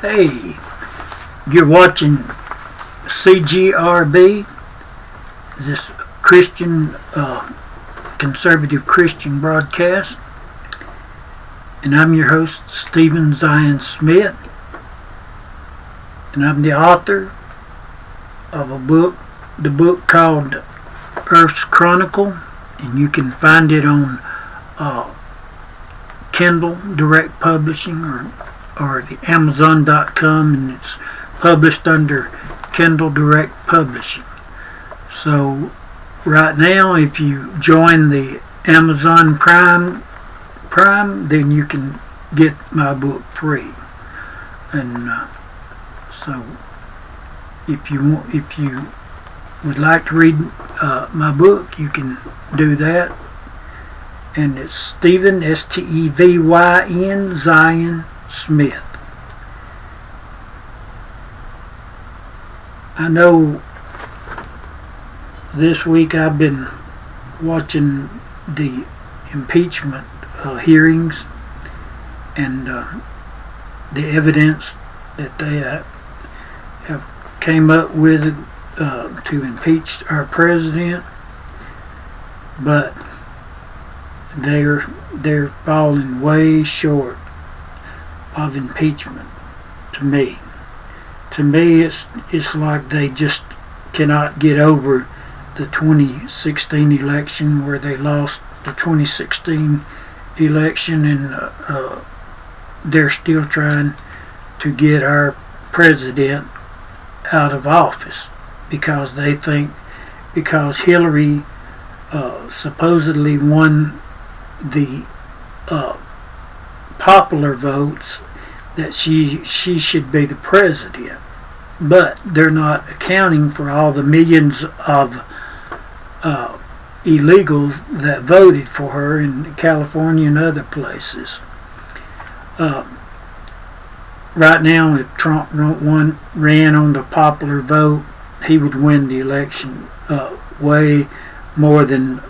Hey, you're watching CGRB, this Christian, conservative Christian broadcast, and I'm your host, Stephen Zion Smith, and I'm the author of the book called Earth's Chronicle, and you can find it on Kindle Direct Publishing or the Amazon.com, and it's published under Kindle Direct Publishing. So right now, if you join the Amazon Prime, then you can get my book free. And so if you would like to read my book, you can do that. And it's Stephen, Stevyn, Zion Smith. I know this week I've been watching the impeachment hearings and the evidence that they have came up with to impeach our president, but they're falling way short of impeachment. To me, it's like they just cannot get over the 2016 election, where they lost the 2016 election, and they're still trying to get our president out of office because they think because Hillary supposedly won the popular votes that she should be the president, but they're not accounting for all the millions of illegals that voted for her in California and other places. Right now, if Trump ran on the popular vote, he would win the election way more than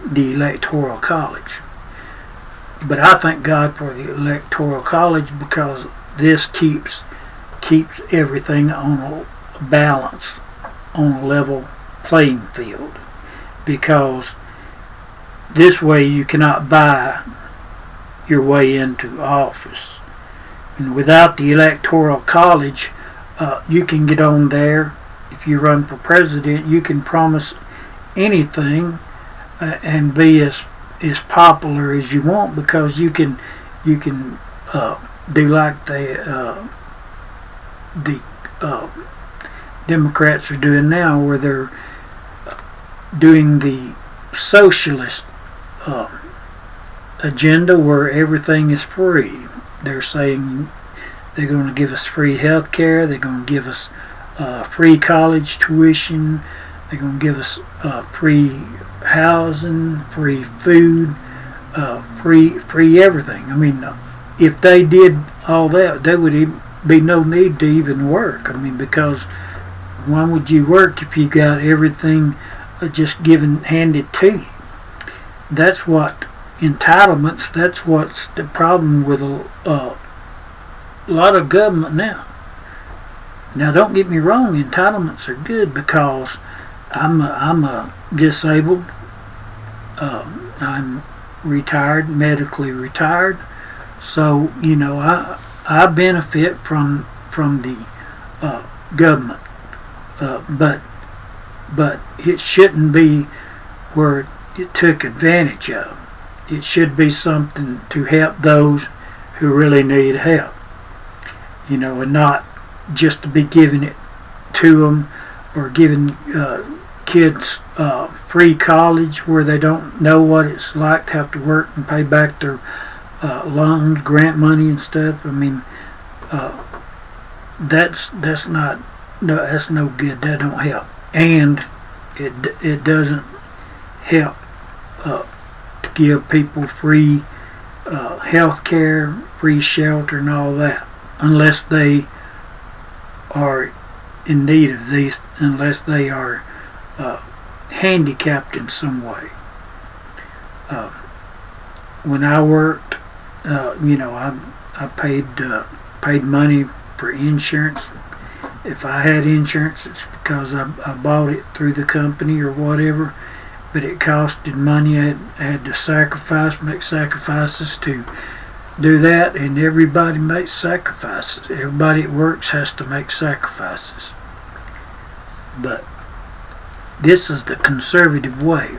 the Electoral College. But I thank God for the Electoral College, because this keeps everything on a balance, on a level playing field, because this way you cannot buy your way into office. And without the Electoral College, you can get on there. If you run for president, you can promise anything and be as popular as you want, because you can do like the Democrats are doing now, where they're doing the socialist agenda, where everything is free. They're saying they're going to give us free health care, they're going to give us free college tuition, they're going to give us free housing, free food, free everything. I mean, if they did all that, there would be no need to even work. I mean, because why would you work if you got everything just handed to you? That's what entitlements. That's what's the problem with a lot of government now. Now, don't get me wrong, entitlements are good, because I'm a disabled. I'm retired, medically retired, so I benefit from the government, but it shouldn't be where it took advantage of. It should be something to help those who really need help, and not just to be giving it to them, or giving kids free college where they don't know what it's like to have to work and pay back their loans, grant money and stuff. I mean, that's no good. That don't help, and it doesn't help to give people free health care, free shelter, and all that, unless they are in need of these, unless they are handicapped in some way. When I worked, I paid money for insurance. If I had insurance, it's because I bought it through the company or whatever, but it costed money. I had to make sacrifices to do that, and everybody makes sacrifices. Everybody that works has to make sacrifices. But this is the conservative way.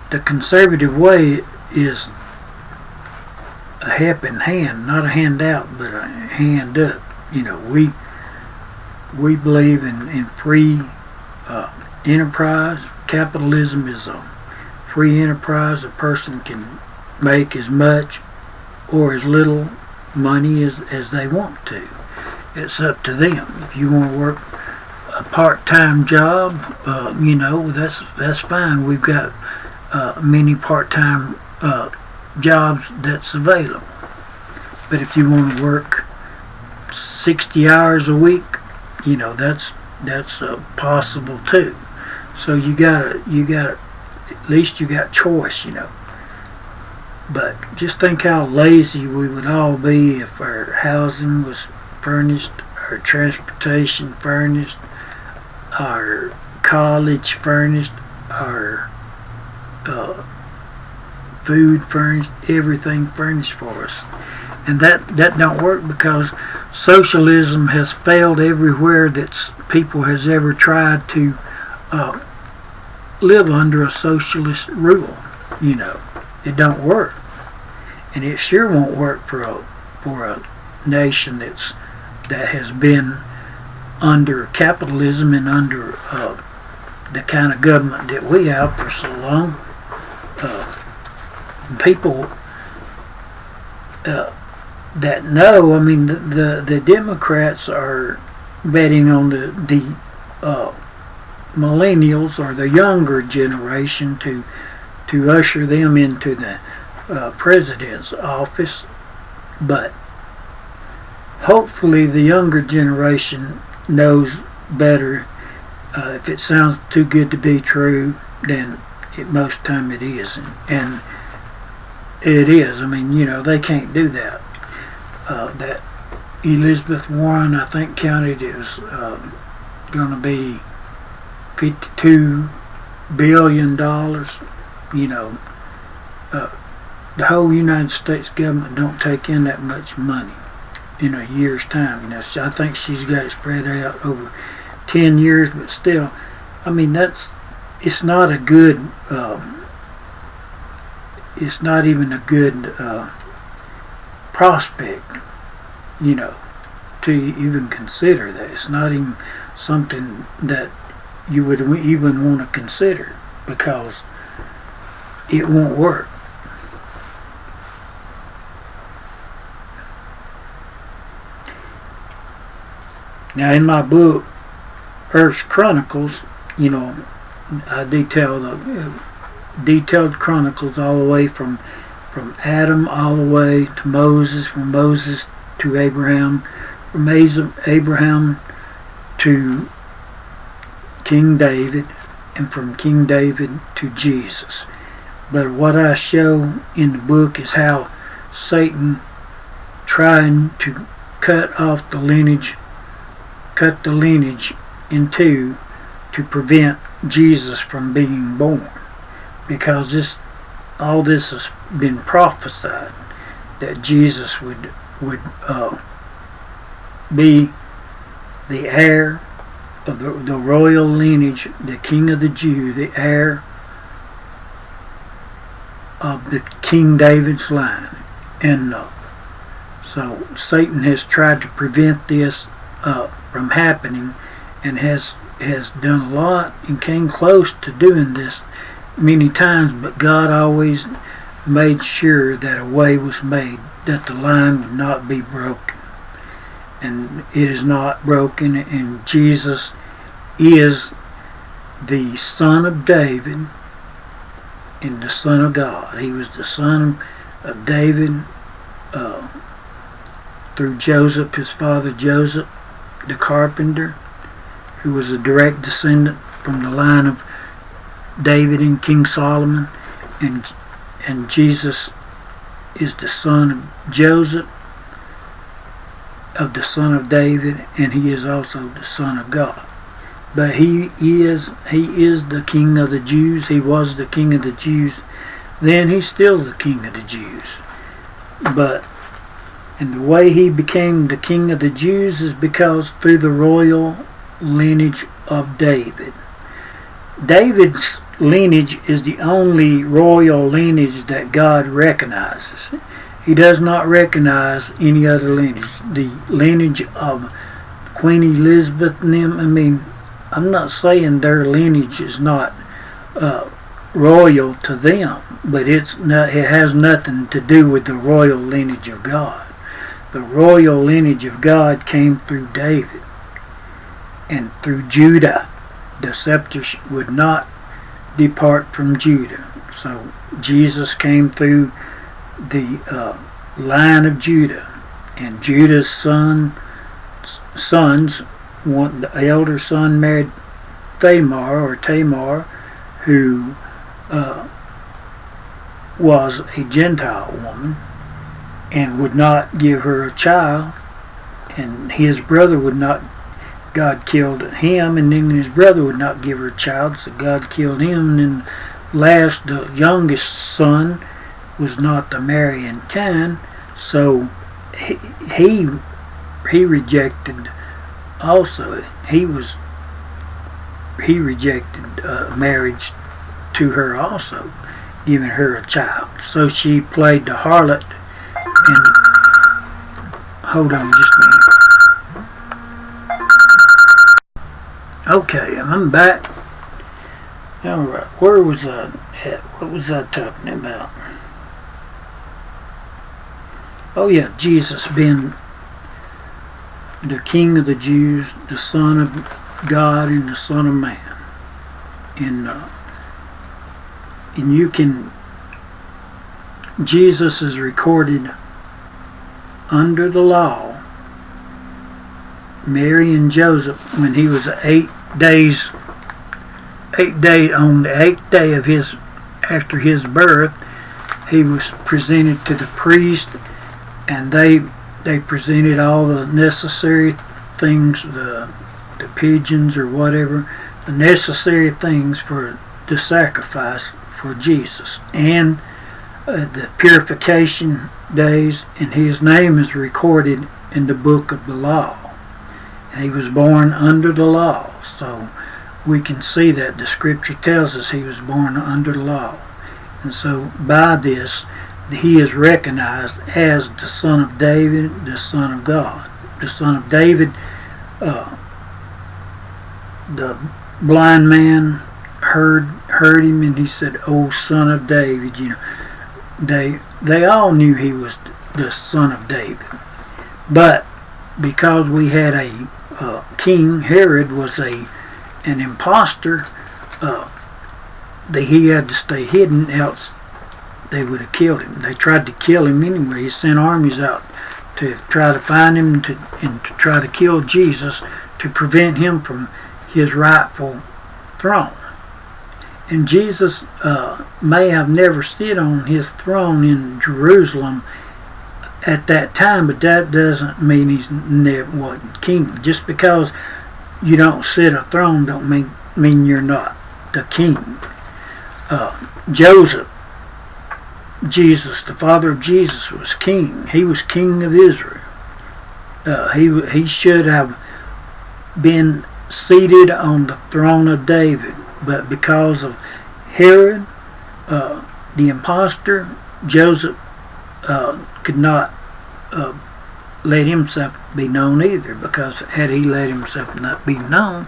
The conservative way is a helping hand, not a handout, but a hand up. We believe in free enterprise. Capitalism is a free enterprise. A person can make as much or as little money as they want to. It's up to them. If you want to work a part-time job, that's fine. We've got many part-time jobs that's available. But if you want to work 60 hours a week, that's possible too. So you got at least you got choice, But just think how lazy we would all be if our housing was furnished, our transportation furnished, our college furnished, our food furnished, everything furnished for us. And that don't work, because socialism has failed everywhere that people has ever tried to live under a socialist rule. It don't work. And it sure won't work for a nation that has been under capitalism and under the kind of government that we have for so long. People that know, the Democrats are betting on the millennials or the younger generation to usher them into the president's office, but hopefully the younger generation knows better. If it sounds too good to be true, then most time it is, and it is. They can't do that. That Elizabeth Warren, I think, counted it was going to be $52 billion. The whole United States government don't take in that much money in a year's time. Now, I think she's got it spread out over 10 years, but still, it's not a good, it's not even a good prospect, to even consider that. It's not even something that you would even want to consider, because it won't work. Now, in my book, Earth's Chronicles, I detail the detailed chronicles all the way from Adam all the way to Moses, from Moses to Abraham, from Abraham to King David, and from King David to Jesus. But what I show in the book is how Satan trying to cut the lineage in two to prevent Jesus from being born, because all this has been prophesied, that Jesus would be the heir of the royal lineage, the King of the Jews, the heir of the King David's line. And so Satan has tried to prevent this from happening, and has done a lot and came close to doing this many times, but God always made sure that a way was made, that the line would not be broken. And it is not broken, and Jesus is the Son of David and the Son of God. He was the Son of David through Joseph, his father Joseph, the carpenter, who was a direct descendant from the line of David and King Solomon, and Jesus is the son of Joseph, of the Son of David, and he is also the Son of God. But he is the King of the Jews. He was the King of the Jews. Then he's still the King of the Jews. But and the way he became the King of the Jews is because through the royal lineage of David. David's lineage is the only royal lineage that God recognizes. He does not recognize any other lineage. The lineage of Queen Elizabeth and them, I mean, I'm not saying their lineage is not royal to them, but it has nothing to do with the royal lineage of God. The royal lineage of God came through David and through Judah. The scepter would not depart from Judah. So Jesus came through the line of Judah, and Judah's sons, the elder son married Tamar, who was a Gentile woman and would not give her a child, and his brother would not. God killed him, and then his brother would not give her a child, so God killed him. And then last, the youngest son was not to marry in kind, so he rejected also. He rejected marriage to her also, giving her a child. So she played the harlot. And hold on just a minute. Okay, I'm back. Alright, where was I at? What was I talking about? Oh yeah, Jesus being the King of the Jews, the Son of God, and the Son of Man. And you can, Jesus is recorded under the law. Mary and Joseph, when he was 8 days on the 8th day of after his birth, he was presented to the priest, and they presented all the necessary things, the pigeons or whatever, the necessary things for the sacrifice for Jesus, and the purification days, and his name is recorded in the book of the law. And he was born under the law, so we can see that the scripture tells us he was born under the law. And so by this, he is recognized as the Son of David, the Son of God. The Son of David, the blind man heard him, and he said, "Oh, Son of David." You know, they all knew he was the Son of David, but because we had a king, Herod was an imposter, that he had to stay hidden, else they would have killed him. They tried to kill him anyway. He sent armies out to try to find him and to try to kill Jesus, to prevent him from his rightful throne. And Jesus may have never sit on his throne in Jerusalem at that time, but that doesn't mean he's never wasn't king. Just because you don't sit a throne don't mean you're not the king. Joseph, Jesus, the father of Jesus, was king. He was king of Israel. He should have been seated on the throne of David, but because of Herod, the impostor, Joseph could not let himself be known either, because had he let himself not be known,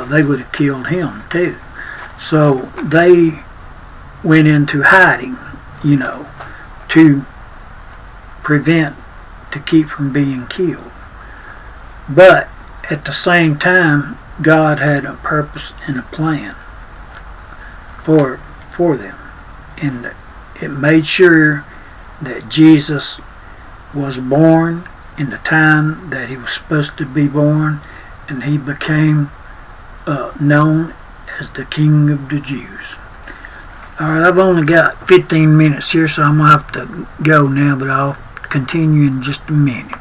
they would have killed him too. So they went into hiding, to keep from being killed. But at the same time, God had a purpose and a plan for them, and it made sure that Jesus was born in the time that he was supposed to be born, and he became known as the King of the Jews. Alright, I've only got 15 minutes here, so I'm going to have to go now, but I'll continue in just a minute.